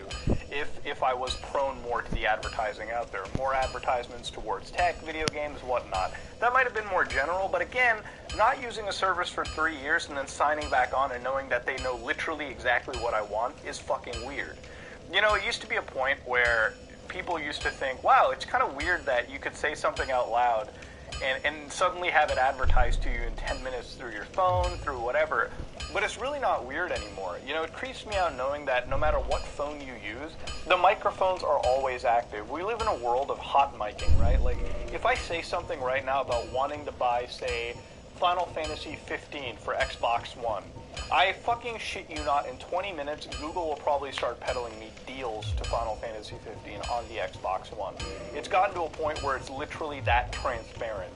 if I was prone more to the advertising out there. More advertisements towards tech, video games, whatnot. That might have been more general, but again, not using a service for 3 years and then signing back on and knowing that they know literally exactly what I want is fucking weird. You know, it used to be a point where people used to think, wow, it's kind of weird that you could say something out loud and suddenly have it advertised to you in 10 minutes through your phone, through whatever. But it's really not weird anymore. You know, it creeps me out knowing that no matter what phone you use, the microphones are always active. We live in a world of hot micing, right? Like, if I say something right now about wanting to buy, say, Final Fantasy 15 for Xbox One, I fucking shit you not, in 20 minutes, Google will probably start peddling me deals to Final Fantasy 15 on the Xbox One. It's gotten to a point where it's literally that transparent.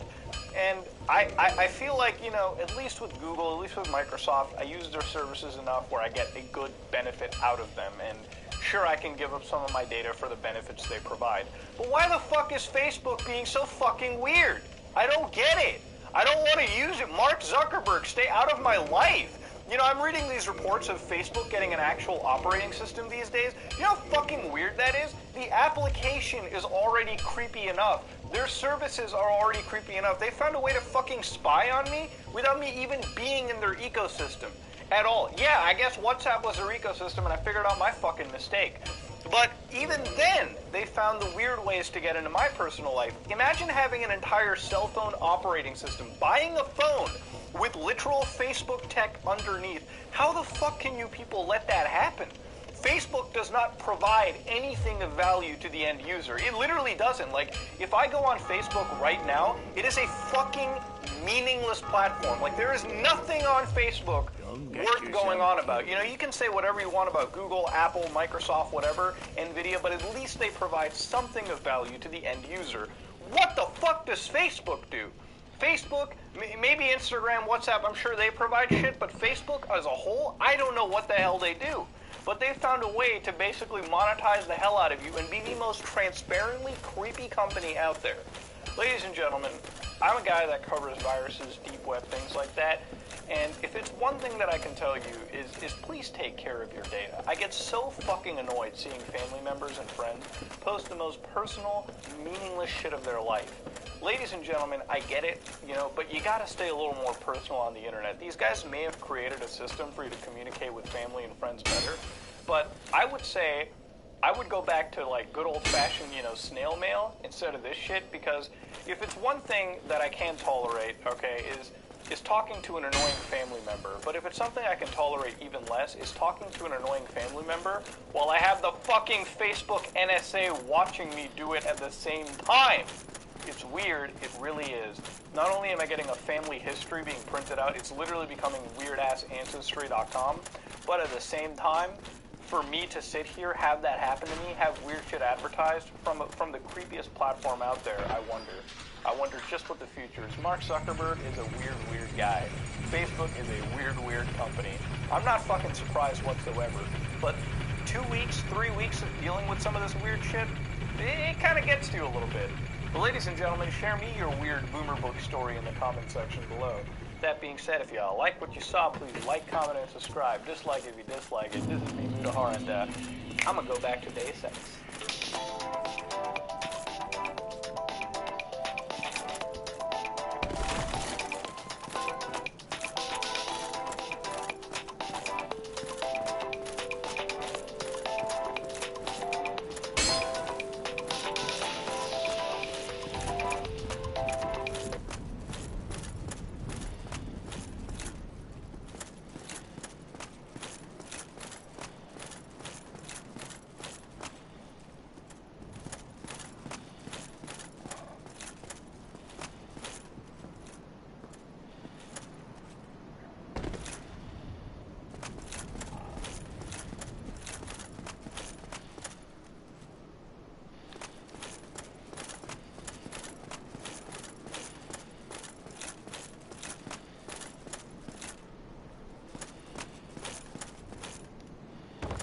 And I feel like, you know, at least with Google, at least with Microsoft, I use their services enough where I get a good benefit out of them. And sure, I can give up some of my data for the benefits they provide. But why the fuck is Facebook being so fucking weird? I don't get it. I don't want to use it. Mark Zuckerberg, stay out of my life. You know, I'm reading these reports of Facebook getting an actual operating system these days. You know how fucking weird that is? The application is already creepy enough. Their services are already creepy enough. They found a way to fucking spy on me without me even being in their ecosystem at all. Yeah, I guess WhatsApp was their ecosystem and I figured out my fucking mistake. But even then, they found the weird ways to get into my personal life. Imagine having an entire cell phone operating system, buying a phone with literal Facebook tech underneath. How the fuck can you people let that happen? Facebook does not provide anything of value to the end user. It literally doesn't. Like, if I go on Facebook right now, it is a fucking meaningless platform. Like, there is nothing on Facebook worth going on about. You know, you can say whatever you want about Google, Apple, Microsoft, whatever, NVIDIA, but at least they provide something of value to the end user. What the fuck does Facebook do? Facebook, maybe Instagram, WhatsApp, I'm sure they provide shit, but Facebook as a whole, I don't know what the hell they do. But they found a way to basically monetize the hell out of you and be the most transparently creepy company out there. Ladies and gentlemen, I'm a guy that covers viruses, deep web, things like that. And if it's one thing that I can tell you is please take care of your data. I get so fucking annoyed seeing family members and friends post the most personal, meaningless shit of their life. Ladies and gentlemen, I get it, you know, but you gotta stay a little more personal on the internet. These guys may have created a system for you to communicate with family and friends better, but I would say I would go back to like good old-fashioned, you know, snail mail instead of this shit, because if it's one thing that I can tolerate, okay, is talking to an annoying family member. But if it's something I can tolerate even less, is talking to an annoying family member while I have the fucking Facebook NSA watching me do it at the same time. It's weird, it really is. Not only am I getting a family history being printed out, it's literally becoming weirdass ancestry.com, but at the same time, for me to sit here, have that happen to me, have weird shit advertised from the creepiest platform out there, I wonder just what the future is. Mark Zuckerberg is a weird guy. Facebook is a weird company. I'm not fucking surprised whatsoever, but 2 weeks, 3 weeks of dealing with some of this weird shit, it kind of gets to you a little bit. But ladies and gentlemen, share me your weird boomer book story in the comment section below. That being said, if y'all like what you saw, please like, comment, and subscribe. Dislike if you dislike it. This is me, Bzhi, and I'm gonna go back to Deus Ex.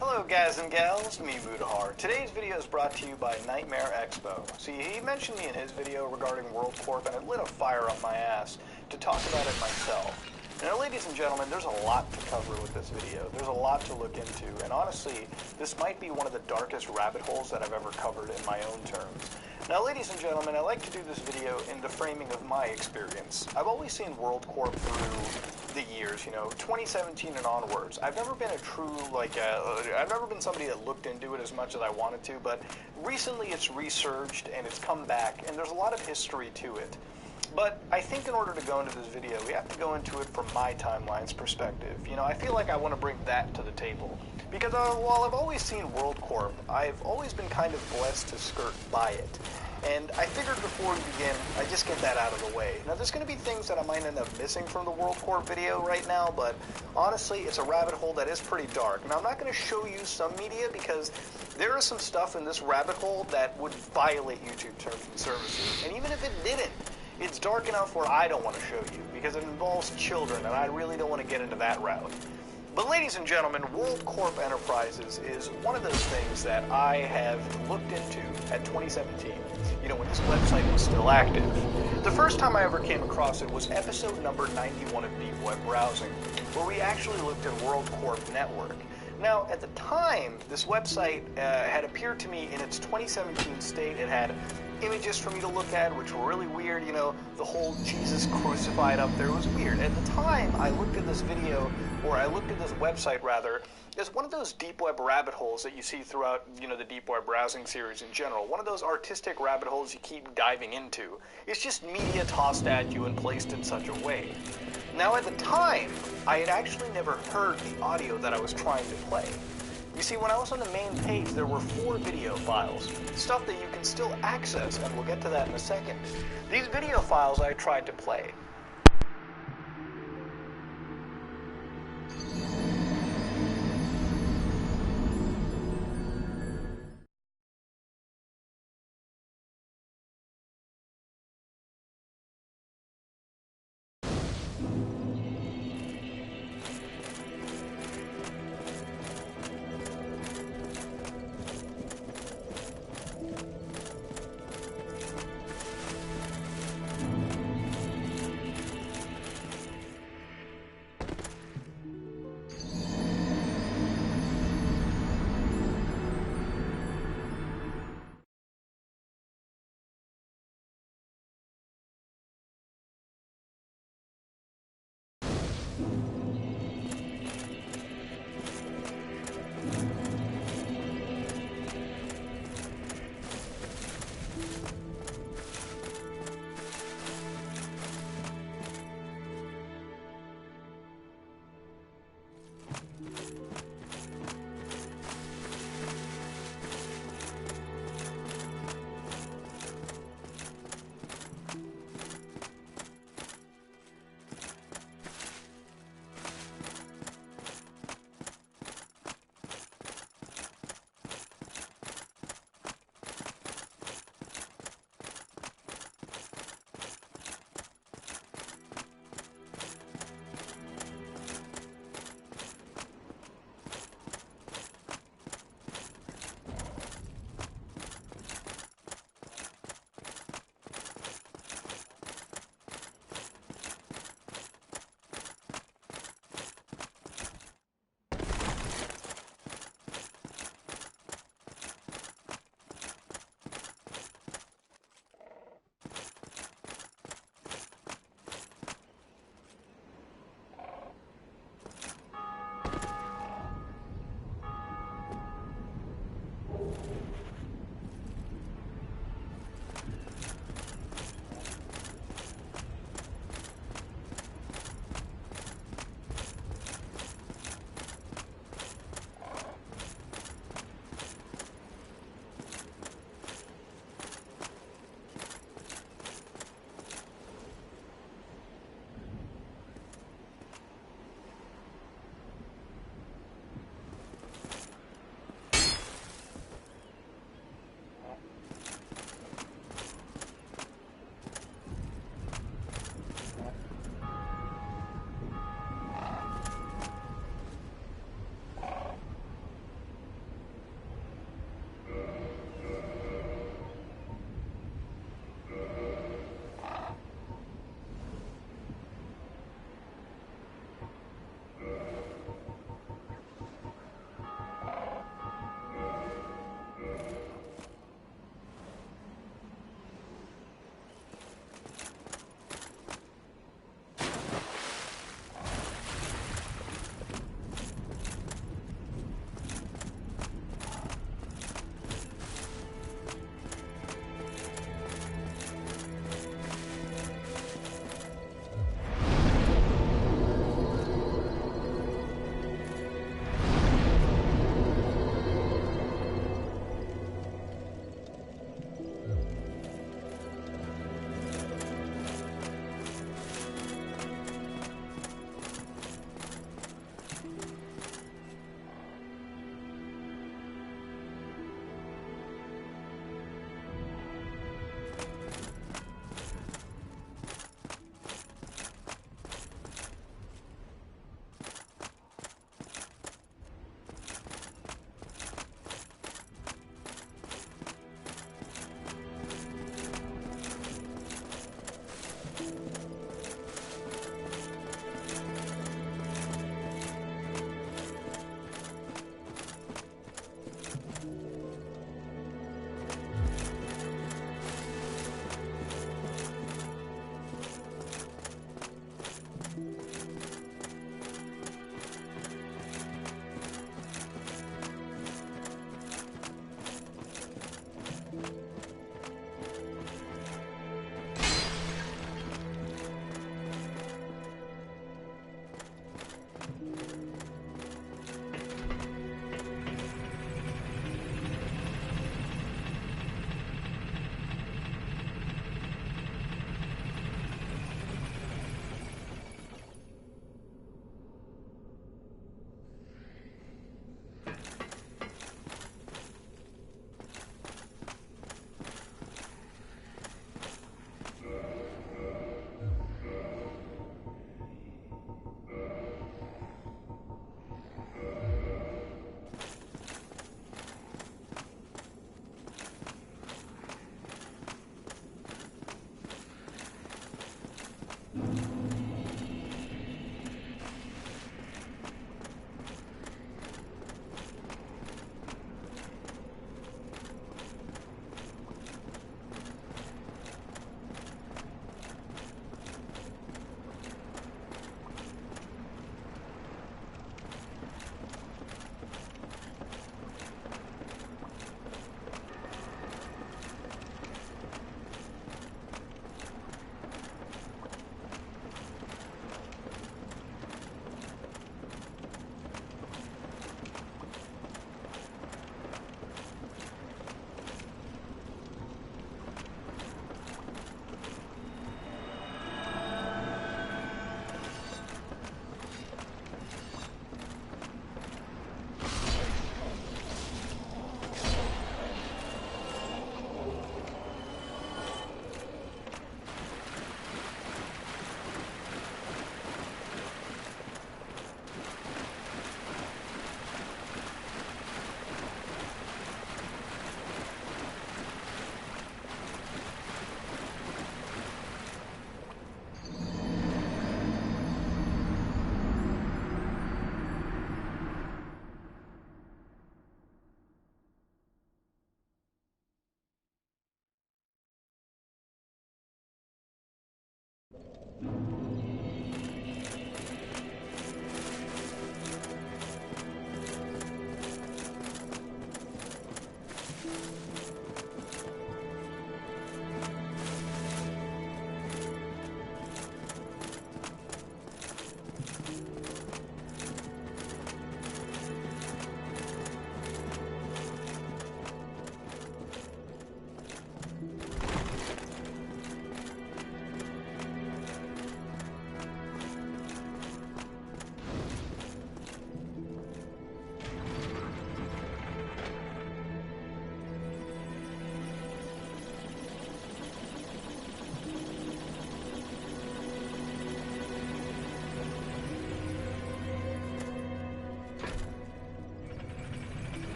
Hello guys and gals, me Bzhi. Today's video is brought to you by Nightmare Expo. See, he mentioned me in his video regarding World Corp and it lit a fire up my ass to talk about it myself. Now ladies and gentlemen, there's a lot to cover with this video. There's a lot to look into, and honestly, this might be one of the darkest rabbit holes that I've ever covered in my own terms. Now ladies and gentlemen, I like to do this video in the framing of my experience. I've always seen World Corp through the years, 2017 and onwards. I've never been a true, I've never been somebody that looked into it as much as I wanted to, but recently it's resurged and it's come back, and there's a lot of history to it. But I think in order to go into this video, we have to go into it from my timeline's perspective. I feel like I want to bring that to the table. Because while I've always seen World Corp, I've always been kind of blessed to skirt by it. And I figured before we begin, I just get that out of the way. Now, there's going to be things that I might end up missing from the World Corp video right now, but honestly, it's a rabbit hole that is pretty dark. Now, I'm not going to show you some media because there is some stuff in this rabbit hole that would violate YouTube terms and services. And even if it didn't, it's dark enough where I don't want to show you because it involves children, and I really don't want to get into that route. But ladies and gentlemen, World Corp Enterprises is one of those things that I have looked into at 2017, when this website was still active. The first time I ever came across it was episode number 91 of Deep Web Browsing, where we actually looked at World Corp Network. Now, at the time, this website had appeared to me in its 2017 state. It had images for me to look at, which were really weird, the whole Jesus crucified up there was weird. At the time, I looked at this video, or I looked at this website rather, as one of those deep web rabbit holes that you see throughout, the deep web browsing series in general. One of those artistic rabbit holes you keep diving into. It's just media tossed at you and placed in such a way. Now, at the time, I had actually never heard the audio that I was trying to play. You see, when I was on the main page, there were 4 video files, stuff that you can still access, and we'll get to that in a second. These video files I tried to play.